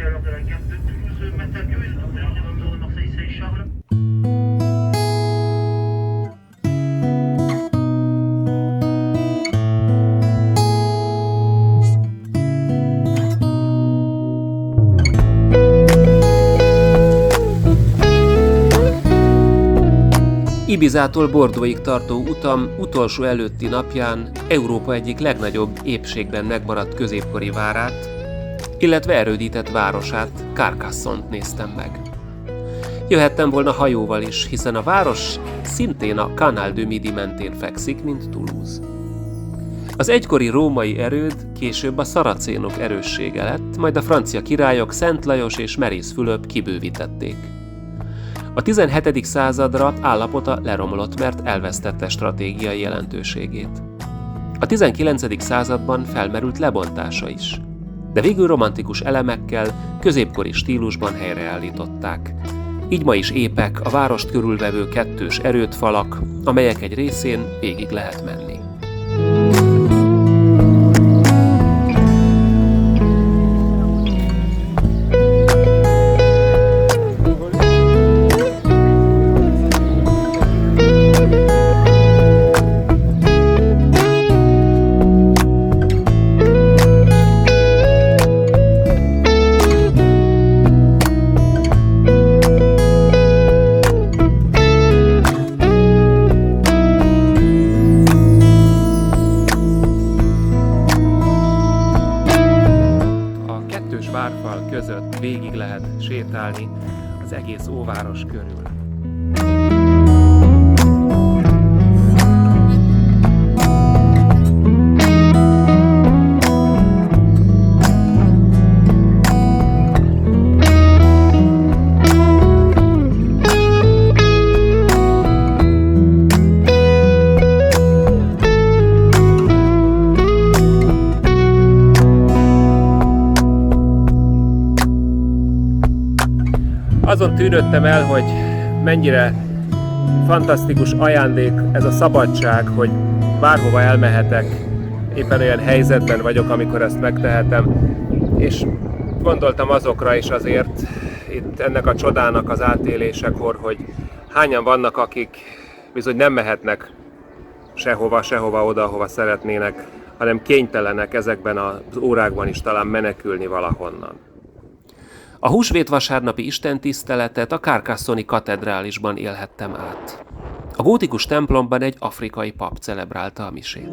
ici à l'heure de la gare de Toulouse-Matagno et nous allons de Marseille-Saint-Charles. Ibizától Bordeauxig tartó utam utolsó előtti napján Európa egyik legnagyobb épségben megmaradt középkori várát, illetve erődített városát, Carcassonne-t néztem meg. Jöhettem volna hajóval is, hiszen a város szintén a Canal du Midi mentén fekszik, mint Toulouse. Az egykori római erőd később a szaracénok erőssége lett, majd a francia királyok Szent Lajos és Merész Fülöp kibővítették. A 17. századra állapota leromlott, mert elvesztette stratégiai jelentőségét. A 19. században felmerült lebontása is, de végül romantikus elemekkel, középkori stílusban helyreállították. Így ma is épek a várost körülvevő kettős erődfalak, amelyek egy részén végig lehet menni. Várfal között végig lehet sétálni az egész óváros körül. Azon tűnődtem el, hogy mennyire fantasztikus ajándék ez a szabadság, hogy bárhova elmehetek, éppen olyan helyzetben vagyok, amikor ezt megtehetem, és gondoltam azokra is azért itt ennek a csodának az átélésekor, hogy hányan vannak, akik bizony nem mehetnek sehova oda, ahova szeretnének, hanem kénytelenek ezekben az órákban is talán menekülni valahonnan. A húsvétvasárnapi istentiszteletet a Carcassonne-i katedrálisban élhettem át. A gótikus templomban egy afrikai pap celebrálta a misét.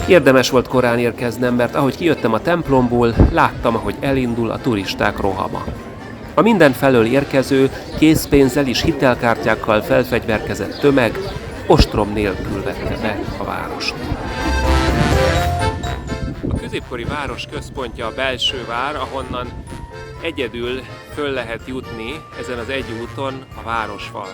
Érdemes volt korán érkeznem, mert ahogy kijöttem a templomból, láttam, ahogy elindul a turisták rohama. A mindenfelől érkező, készpénzzel és hitelkártyákkal felfegyverkezett tömeg ostrom nélkül vette be a várost. A középkori város központja a belső vár, ahonnan egyedül föl lehet jutni ezen az egy úton a városfal.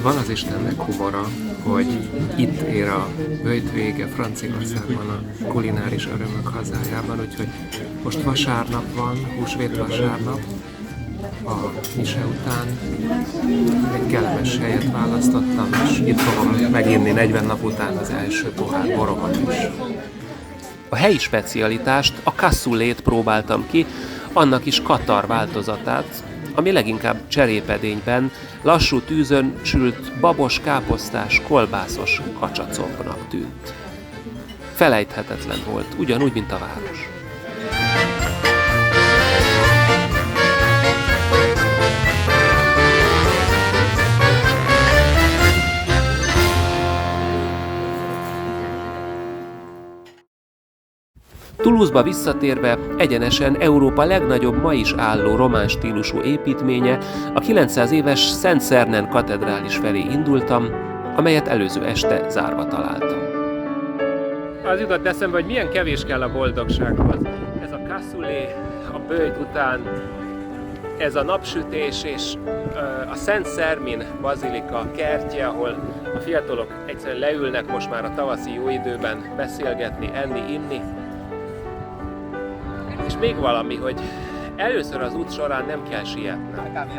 Van az Istennek humora, hogy itt ér a böjt vége Franciaországban, a kulináris örömök hazájában, úgyhogy most vasárnap van, húsvét vasárnap, a mise után egy kellemes helyet választottam, és itt fogom meginni 40 nap után az első pohár boromat is. A helyi specialitást, a cassoulet próbáltam ki, annak is katar változatát, ami leginkább cserépedényben, lassú tűzön sült babos, káposztás, kolbászos kacsacombnak tűnt. Felejthetetlen volt, ugyanúgy, mint a város. Toulouse-ba visszatérve egyenesen Európa legnagyobb ma is álló román stílusú építménye, a 900 éves Szent Szernen katedrális felé indultam, amelyet előző este zárva találtam. Az jutott eszembe, hogy milyen kevés kell a boldogsághoz. Ez a cassoulet a böjt után, ez a napsütés és a Szent Szermin bazilika kertje, ahol a fiatalok egyszerűen leülnek most már a tavaszi jó időben beszélgetni, enni, inni. És még valami, hogy először az út során nem kell sietnem.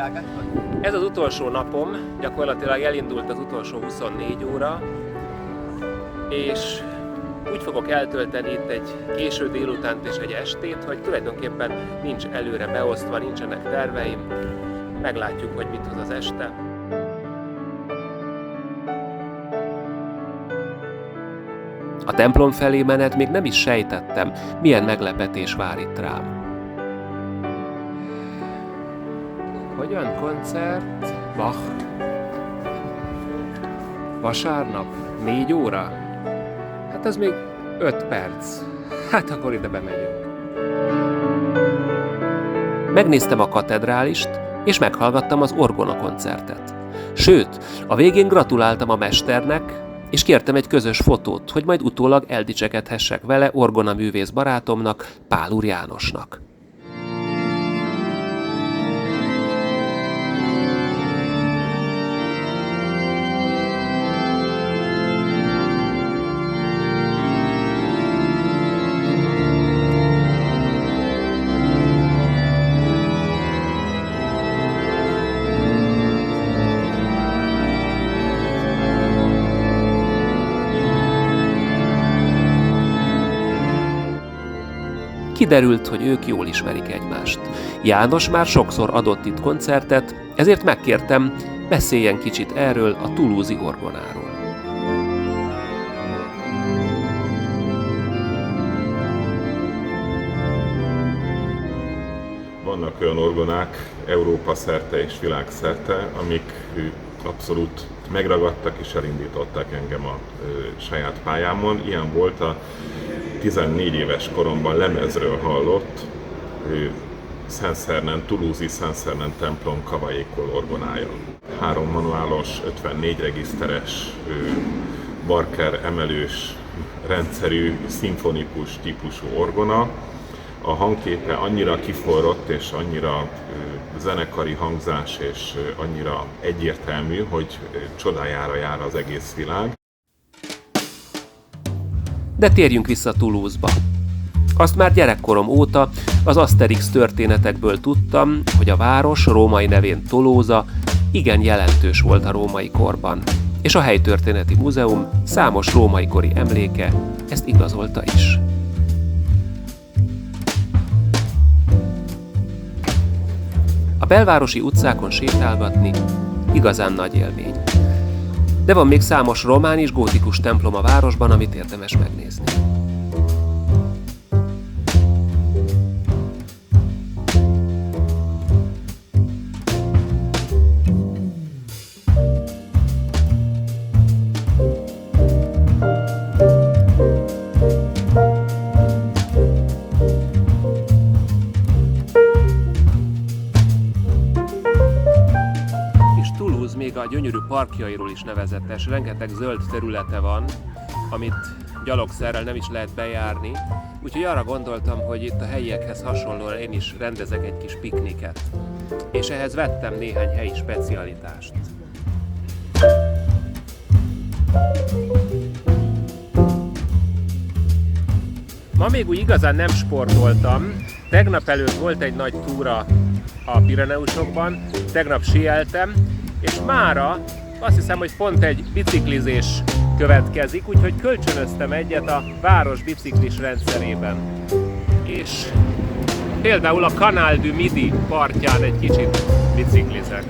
Ez az utolsó napom, gyakorlatilag elindult az utolsó 24 óra, és úgy fogok eltölteni itt egy késő délutánt és egy estét, hogy tulajdonképpen nincs előre beosztva, nincsenek terveim, meglátjuk, hogy mit hoz az este. A templom felé menet még nem is sejtettem, milyen meglepetés vár itt rám. Hogyan koncert? Bach. Vasárnap? 4 óra? Hát ez még 5 perc. Hát akkor ide bemegyünk. Megnéztem a katedrálist, és meghallgattam az orgona koncertet. Sőt, a végén gratuláltam a mesternek, és kértem egy közös fotót, hogy majd utólag eldicsekedhessek vele orgonaművész barátomnak, Pál úr Jánosnak. Kiderült, hogy ők jól ismerik egymást. János már sokszor adott itt koncertet, ezért megkértem, beszéljen kicsit erről a toulouse-i orgonáról. Vannak olyan orgonák Európa szerte és világszerte, amik abszolút megragadtak és elindították engem a saját pályámon. Ilyen volt a 14 éves koromban lemezről hallott Szent Szernen, toulouse-i Szent Szernen templom Cavaillé-Coll orgonája. 3 manuálos, 54 regiszteres, Barker emelős, rendszerű, szimfonikus típusú orgona. A hangképe annyira kiforrott és annyira zenekari hangzás és annyira egyértelmű, hogy csodájára jár az egész világ. De térjünk vissza Toulouse-ba. Azt már gyerekkorom óta az Asterix történetekből tudtam, hogy a város római nevén Tolóza igen jelentős volt a római korban, és a helytörténeti múzeum számos római kori emléke ezt igazolta is. A belvárosi utcákon sétálgatni igazán nagy élmény. De van még számos román és gótikus templom a városban, amit érdemes megnézni. Még a gyönyörű parkjairól is nevezetes, rengeteg zöld területe van, amit gyalogszerrel nem is lehet bejárni, úgyhogy arra gondoltam, hogy itt a helyiekhez hasonlóan én is rendezek egy kis pikniket. És ehhez vettem néhány helyi specialitást. Ma még úgy igazán nem sportoltam. Tegnap előtt volt egy nagy túra a Pireneusokban, tegnap síeltem, és mára azt hiszem, hogy pont egy biciklizés következik, úgyhogy kölcsönöztem egyet a város biciklis rendszerében. És Például a Canal du Midi partján egy kicsit biciklizek.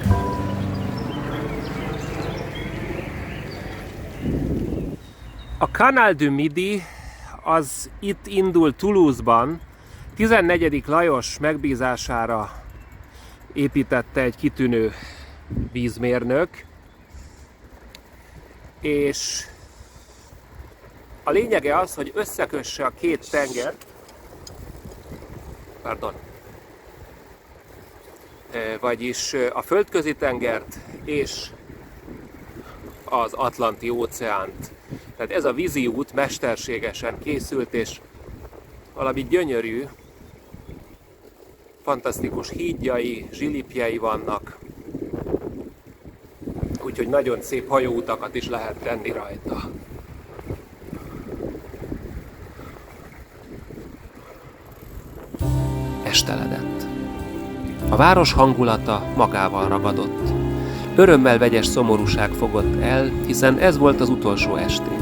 A Canal du Midi az itt indul Toulouse-ban, 14. Lajos megbízására építette egy kitűnő vízmérnök, és a lényege az, hogy összekösse a két tengert, vagyis a Földközi tengert és az Atlanti óceánt. Tehát ez a vízi út mesterségesen készült, és valami gyönyörű, fantasztikus hídjai, zsilipjei vannak, úgyhogy nagyon szép hajóutakat is lehet tenni rajta. Esteledett. A város hangulata magával ragadott. Örömmel vegyes szomorúság fogott el, hiszen ez volt az utolsó estén.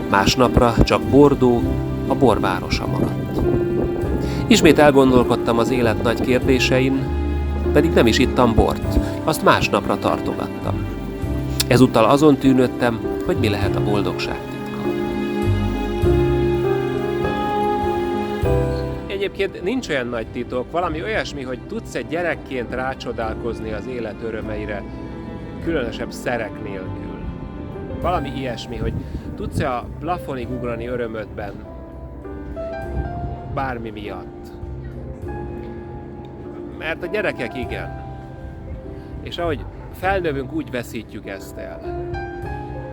Másnapra csak Bordeaux, a borvárosa maradt. Ismét elgondolkodtam az élet nagy kérdésein, pedig nem is ittam bort, azt másnapra tartogattam. Ezúttal azon tűnődtem, hogy mi lehet a boldogság titka. Egyébként nincs olyan nagy titok, valami olyasmi, hogy tudsz egy gyerekként rácsodálkozni az élet örömeire, különösebb szerek nélkül. Valami ilyesmi, hogy tudsz-e a plafonig ugrani örömödben bármi miatt. Mert a gyerekek igen. És ahogy felnövünk, úgy veszítjük ezt el.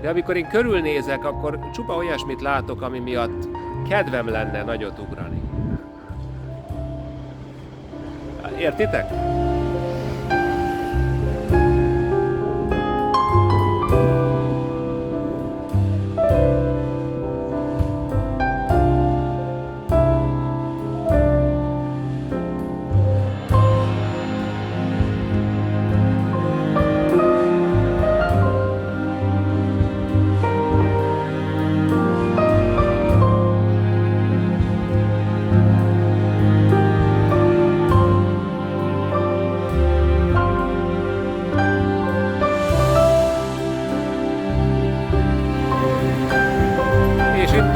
De amikor én körülnézek, akkor csupa olyasmit látok, ami miatt kedvem lenne nagyot ugrani. Értitek?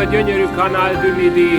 A gyönyörű Canal du Midi,